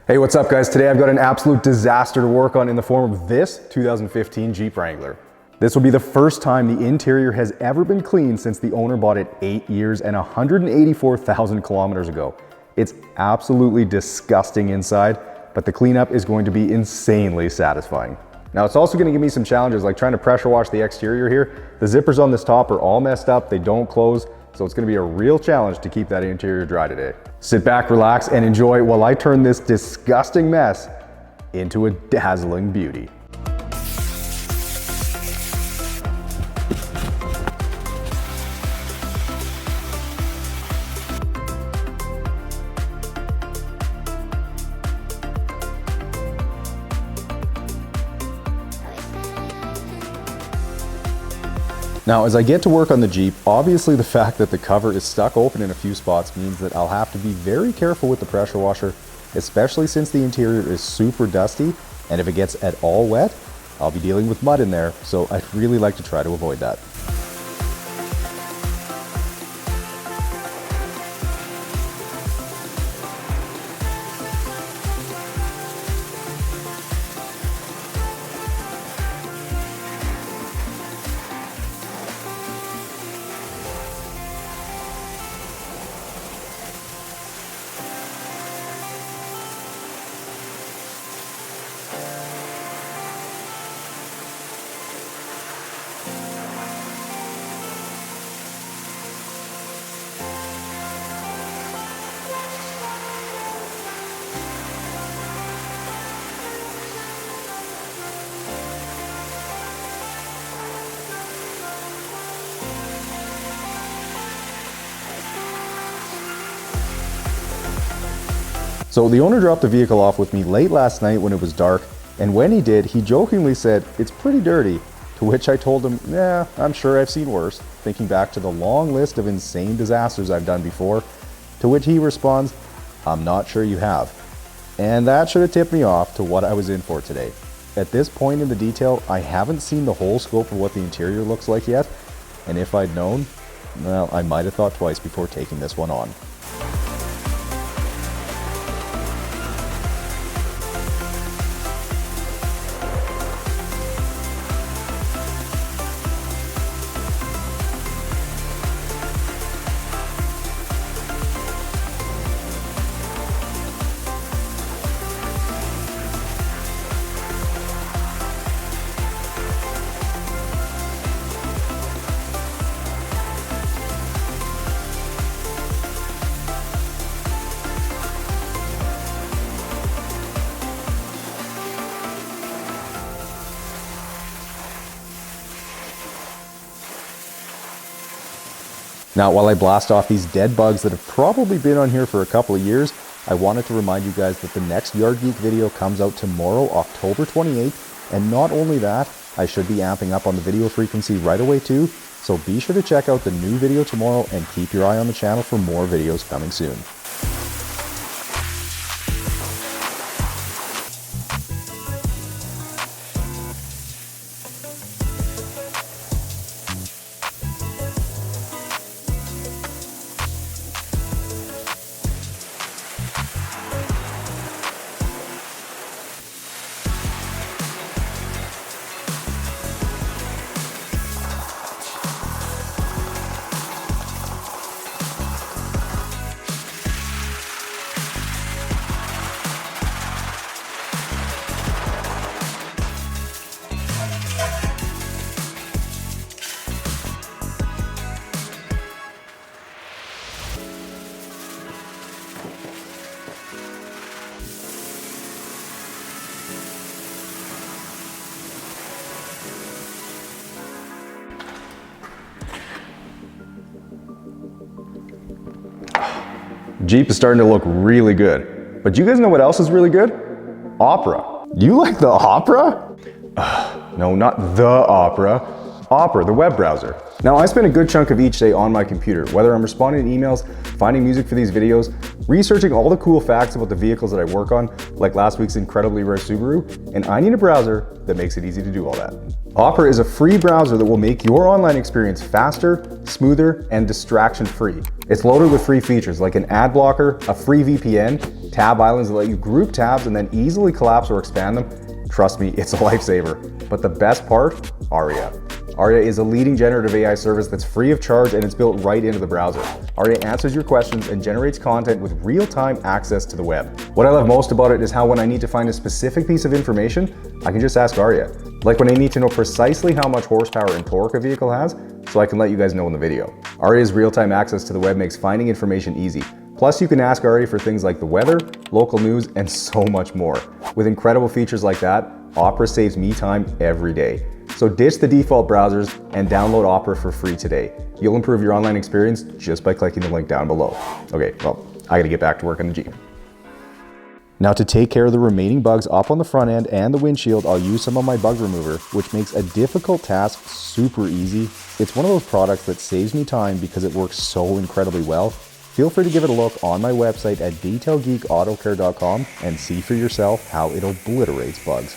Hey, what's up guys? Today I've got an absolute disaster to work on in the form of this 2015 Jeep Wrangler. This will be the first time the interior has ever been cleaned since the owner bought it 8 years and 184,000 kilometers ago. It's absolutely disgusting inside, but the cleanup is going to be insanely satisfying. Now it's also going to give me some challenges like trying to pressure wash the exterior here. The zippers on this top are all messed up, they don't close, so it's going to be a real challenge to keep that interior dry today. Sit back, relax, and enjoy while I turn this disgusting mess into a dazzling beauty. Now, as I get to work on the Jeep, obviously the fact that the cover is stuck open in a few spots means that I'll have to be very careful with the pressure washer, especially since the interior is super dusty, and if it gets at all wet, I'll be dealing with mud in there, so I'd really like to try to avoid that. So the owner dropped the vehicle off with me late last night when it was dark, and when he did, he jokingly said, "It's pretty dirty," to which I told him, "Yeah, I'm sure I've seen worse," thinking back to the long list of insane disasters I've done before, to which he responds, "I'm not sure you have." And that should have tipped me off to what I was in for today. At this point in the detail, I haven't seen the whole scope of what the interior looks like yet, and if I'd known, well, I might have thought twice before taking this one on. Now, while I blast off these dead bugs that have probably been on here for a couple of years, I wanted to remind you guys that the next Yard Geek video comes out tomorrow, October 28th. And not only that, I should be amping up on the video frequency right away too. So be sure to check out the new video tomorrow and keep your eye on the channel for more videos coming soon. Jeep is starting to look really good. But do you guys know what else is really good? Opera. You like the Opera? No, not the Opera. Opera, the web browser. Now, I spend a good chunk of each day on my computer, whether I'm responding to emails, finding music for these videos, researching all the cool facts about the vehicles that I work on, like last week's incredibly rare Subaru, and I need a browser that makes it easy to do all that. Opera is a free browser that will make your online experience faster, smoother, and distraction-free. It's loaded with free features like an ad blocker, a free VPN, tab islands that let you group tabs and then easily collapse or expand them. Trust me, it's a lifesaver. But the best part, Aria. Aria is a leading generative AI service that's free of charge and it's built right into the browser. Aria answers your questions and generates content with real-time access to the web. What I love most about it is how when I need to find a specific piece of information, I can just ask Aria. Like when I need to know precisely how much horsepower and torque a vehicle has, so I can let you guys know in the video. Aria's real-time access to the web makes finding information easy. Plus, you can ask Aria for things like the weather, local news, and so much more. With incredible features like that, Opera saves me time every day. So ditch the default browsers and download Opera for free today. You'll improve your online experience just by clicking the link down below. Okay, well, I gotta get back to work on the Jeep. Now to take care of the remaining bugs up on the front end and the windshield, I'll use some of my bug remover, which makes a difficult task super easy. It's one of those products that saves me time because it works so incredibly well. Feel free to give it a look on my website at detailgeekautocare.com and see for yourself how it obliterates bugs.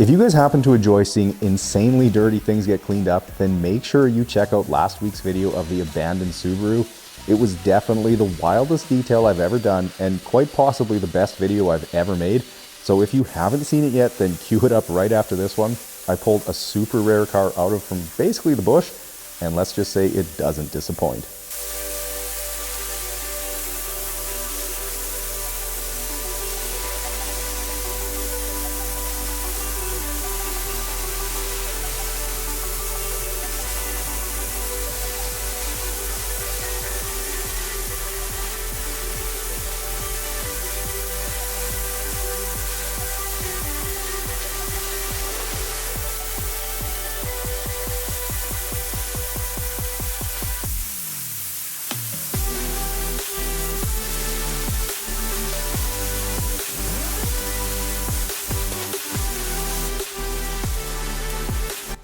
If you guys happen to enjoy seeing insanely dirty things get cleaned up, then make sure you check out last week's video of the abandoned Subaru. It was definitely the wildest detail I've ever done and quite possibly the best video I've ever made. So if you haven't seen it yet, then cue it up right after this one. I pulled a super rare car out of from basically the bush, and let's just say it doesn't disappoint.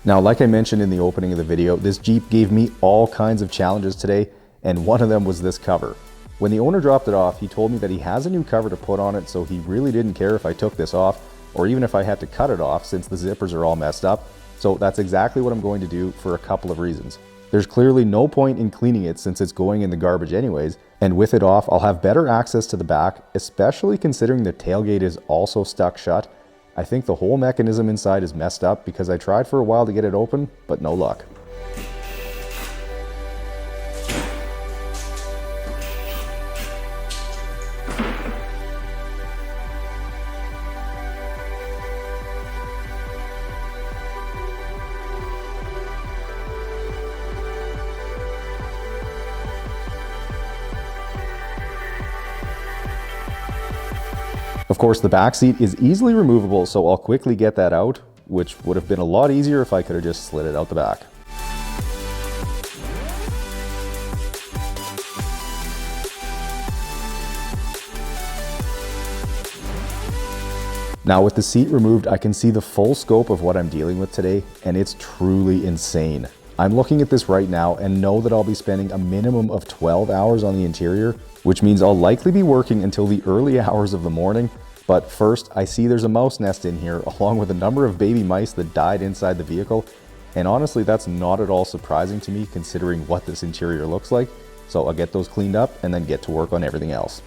Now, like I mentioned in the opening of the video, this Jeep gave me all kinds of challenges today, and one of them was this cover. When the owner dropped it off, he told me that he has a new cover to put on it, so he really didn't care if I took this off, or even if I had to cut it off since the zippers are all messed up. So that's exactly what I'm going to do for a couple of reasons. There's clearly no point in cleaning it since it's going in the garbage anyways, and with it off, I'll have better access to the back, especially considering the tailgate is also stuck shut. I think the whole mechanism inside is messed up because I tried for a while to get it open, but no luck. Of course, the back seat is easily removable, so I'll quickly get that out, which would have been a lot easier if I could have just slid it out the back. Now with the seat removed, I can see the full scope of what I'm dealing with today, and it's truly insane. I'm looking at this right now and know that I'll be spending a minimum of 12 hours on the interior, which means I'll likely be working until the early hours of the morning. But first, I see there's a mouse nest in here, along with a number of baby mice that died inside the vehicle. And honestly, that's not at all surprising to me considering what this interior looks like. So I'll get those cleaned up and then get to work on everything else.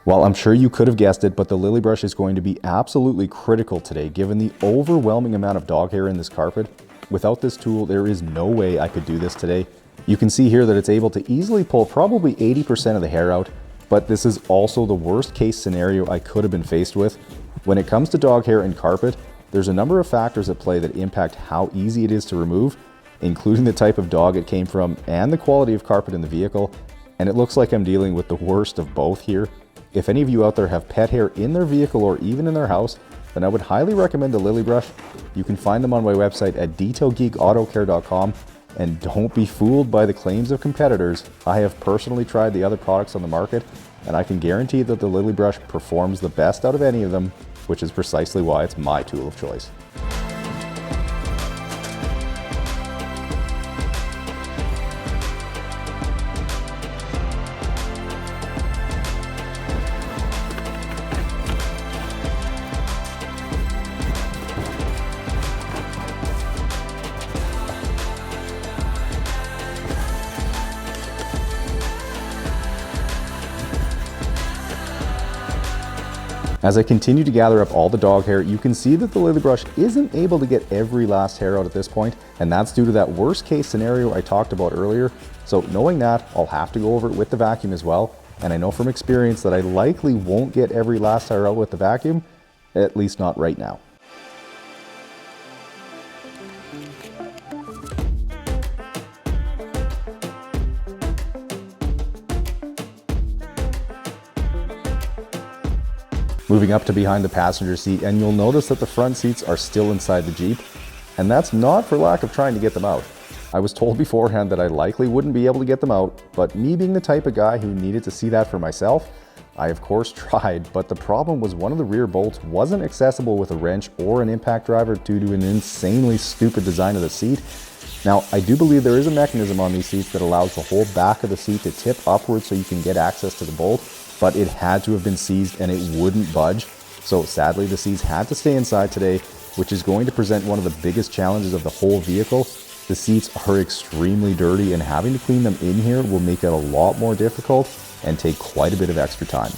Well, I'm sure you could have guessed it, but the lily brush is going to be absolutely critical today, given the overwhelming amount of dog hair in this carpet. Without this tool, there is no way I could do this today. You can see here that it's able to easily pull probably 80% of the hair out, but this is also the worst case scenario I could have been faced with. When it comes to dog hair and carpet, there's a number of factors at play that impact how easy it is to remove, including the type of dog it came from and the quality of carpet in the vehicle, and it looks like I'm dealing with the worst of both here. If any of you out there have pet hair in their vehicle or even in their house, then I would highly recommend the lily brush. You can find them on my website at detailgeekautocare.com, and don't be fooled by the claims of competitors. I have personally tried the other products on the market, and I can guarantee that the lily brush performs the best out of any of them, which is precisely why it's my tool of choice. As I continue to gather up all the dog hair, you can see that the lily brush isn't able to get every last hair out at this point, and that's due to that worst case scenario I talked about earlier. So knowing that, I'll have to go over it with the vacuum as well, and I know from experience that I likely won't get every last hair out with the vacuum, at least not right now. Moving up to behind the passenger seat, and you'll notice that the front seats are still inside the Jeep, and that's not for lack of trying to get them out. I was told beforehand that I likely wouldn't be able to get them out, but me being the type of guy who needed to see that for myself, I of course tried, but the problem was one of the rear bolts wasn't accessible with a wrench or an impact driver due to an insanely stupid design of the seat. Now, I do believe there is a mechanism on these seats that allows the whole back of the seat to tip upwards so you can get access to the bolt, but it had to have been seized and it wouldn't budge. So sadly, the seats had to stay inside today, which is going to present one of the biggest challenges of the whole vehicle. The seats are extremely dirty, and having to clean them in here will make it a lot more difficult and take quite a bit of extra time.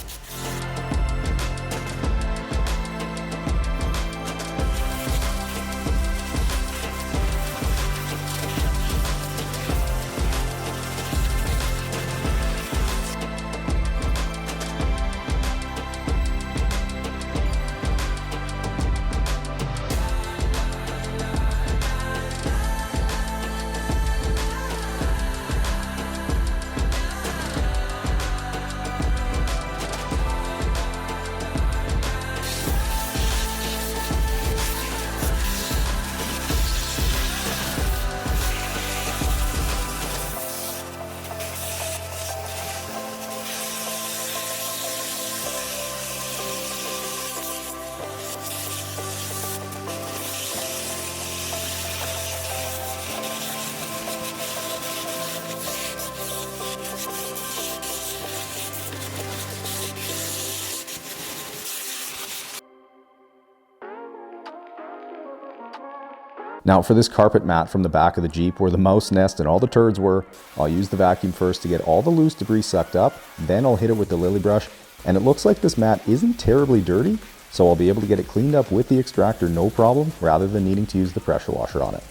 Now for this carpet mat from the back of the Jeep where the mouse nest and all the turds were, I'll use the vacuum first to get all the loose debris sucked up, then I'll hit it with the lily brush, and it looks like this mat isn't terribly dirty, so I'll be able to get it cleaned up with the extractor no problem, rather than needing to use the pressure washer on it.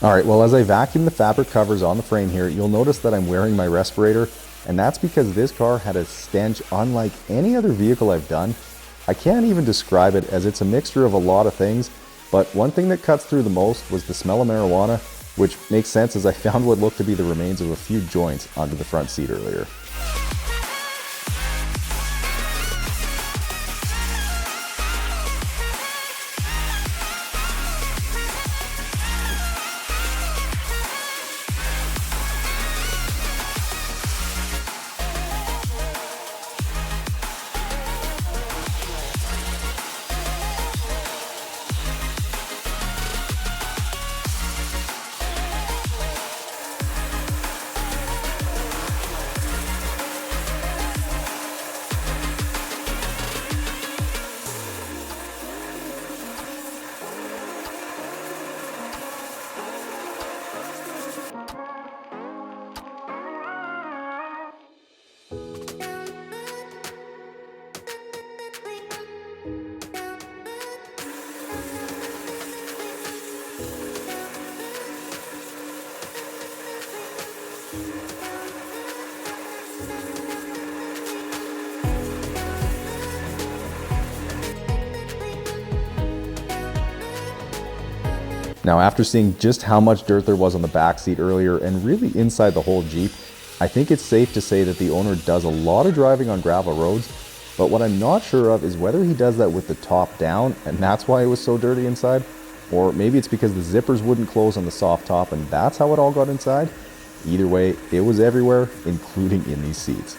All right, well, as I vacuum the fabric covers on the frame here, you'll notice that I'm wearing my respirator, and that's because this car had a stench unlike any other vehicle I've done. I can't even describe it, as it's a mixture of a lot of things, but one thing that cuts through the most was the smell of marijuana, which makes sense as I found what looked to be the remains of a few joints onto the front seat earlier. Now, after seeing just how much dirt there was on the back seat earlier and really inside the whole Jeep, I think it's safe to say that the owner does a lot of driving on gravel roads, but what I'm not sure of is whether he does that with the top down and that's why it was so dirty inside, or maybe it's because the zippers wouldn't close on the soft top and that's how it all got inside. Either way, it was everywhere, including in these seats.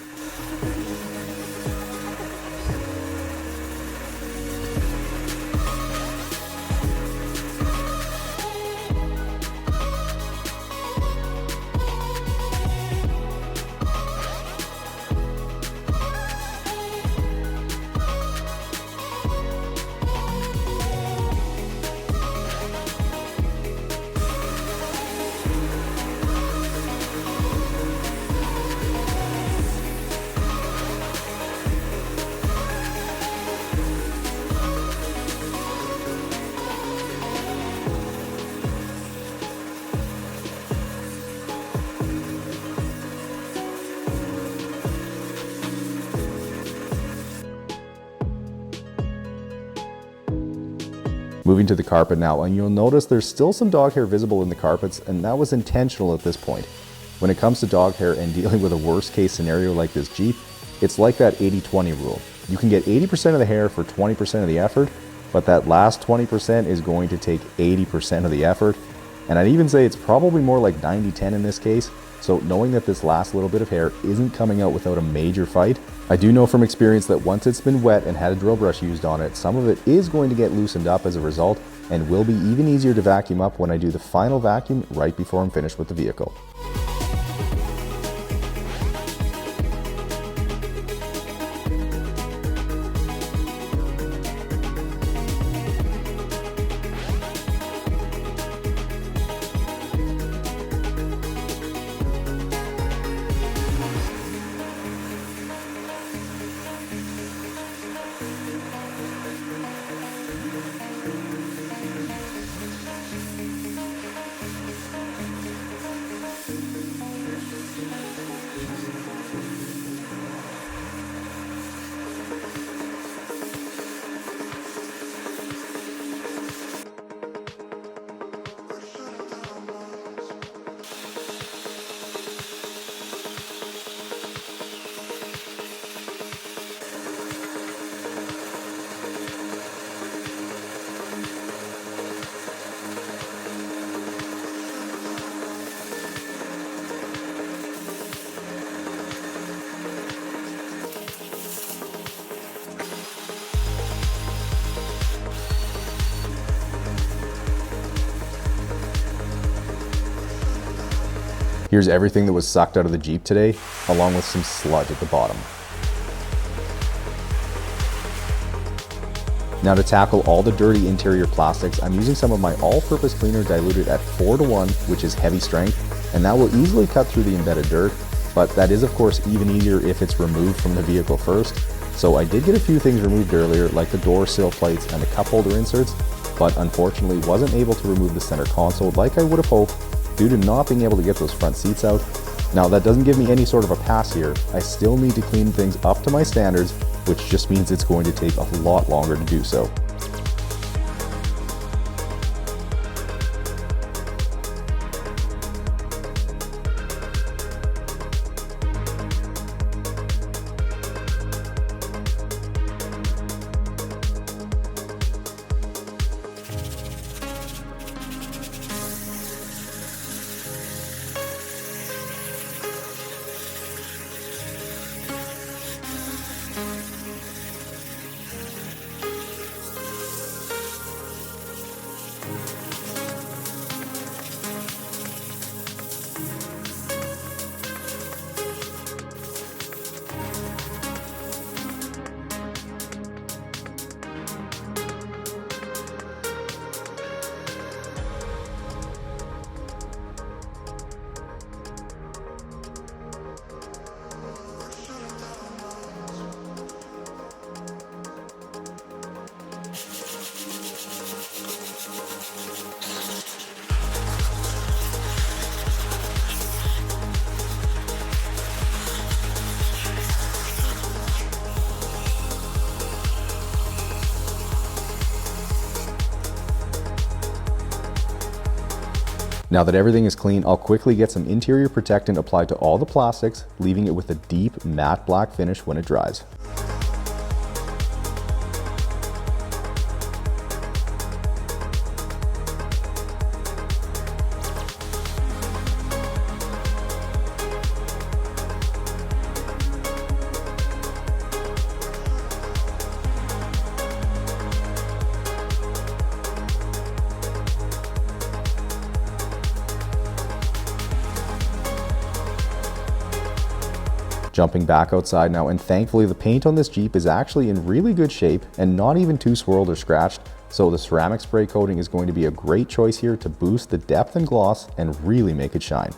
Moving to the carpet now, and you'll notice there's still some dog hair visible in the carpets, and that was intentional at this point. When it comes to dog hair and dealing with a worst case scenario like this Jeep, it's like that 80-20 rule. You can get 80% of the hair for 20% of the effort, but that last 20% is going to take 80% of the effort. And I'd even say it's probably more like 90-10 in this case. So knowing that this last little bit of hair isn't coming out without a major fight, I do know from experience that once it's been wet and had a drill brush used on it, some of it is going to get loosened up as a result and will be even easier to vacuum up when I do the final vacuum right before I'm finished with the vehicle. Here's everything that was sucked out of the Jeep today, along with some sludge at the bottom. Now to tackle all the dirty interior plastics, I'm using some of my all-purpose cleaner diluted at 4:1, which is heavy strength, and that will easily cut through the embedded dirt, but that is of course even easier if it's removed from the vehicle first. So I did get a few things removed earlier, like the door sill plates and the cup holder inserts, but unfortunately wasn't able to remove the center console like I would have hoped due to not being able to get those front seats out. Now that doesn't give me any sort of a pass here. I still need to clean things up to my standards, which just means it's going to take a lot longer to do so. Now that everything is clean, I'll quickly get some interior protectant applied to all the plastics, leaving it with a deep matte black finish when it dries. Jumping back outside now, and thankfully the paint on this Jeep is actually in really good shape and not even too swirled or scratched, so the ceramic spray coating is going to be a great choice here to boost the depth and gloss and really make it shine.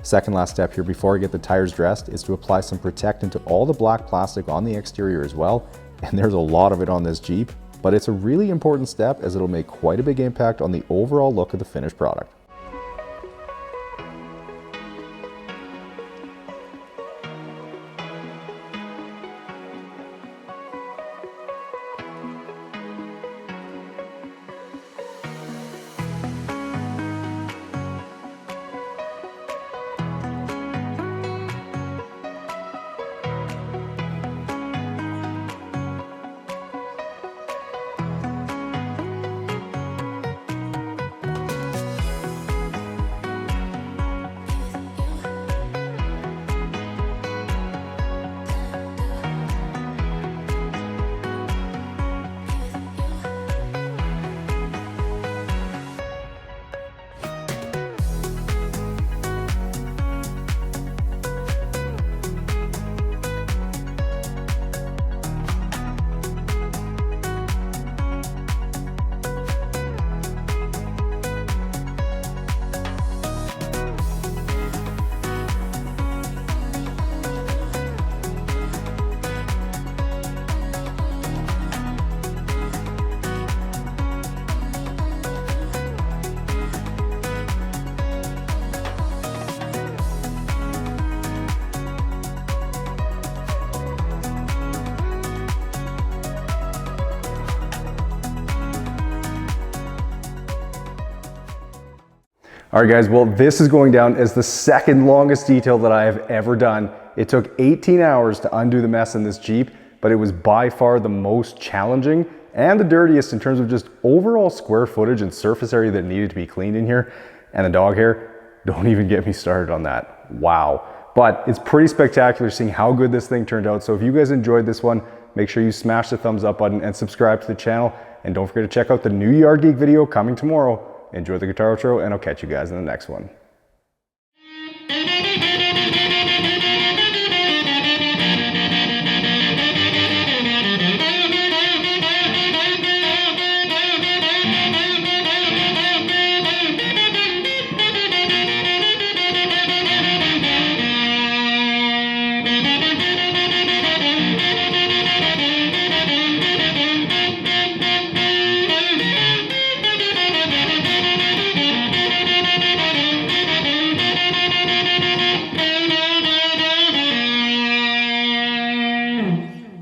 Second last step here before I get the tires dressed is to apply some protectant to all the black plastic on the exterior as well. And there's a lot of it on this Jeep, but it's a really important step as it'll make quite a big impact on the overall look of the finished product. All right guys, well this is going down as the second longest detail that I have ever done. It took 18 hours to undo the mess in this Jeep, but it was by far the most challenging and the dirtiest in terms of just overall square footage and surface area that needed to be cleaned in here. And the dog hair, don't even get me started on that. Wow. But it's pretty spectacular seeing how good this thing turned out. So if you guys enjoyed this one, make sure you smash the thumbs up button and subscribe to the channel. And don't forget to check out the new Yard Geek video coming tomorrow. Enjoy the guitar outro, and I'll catch you guys in the next one.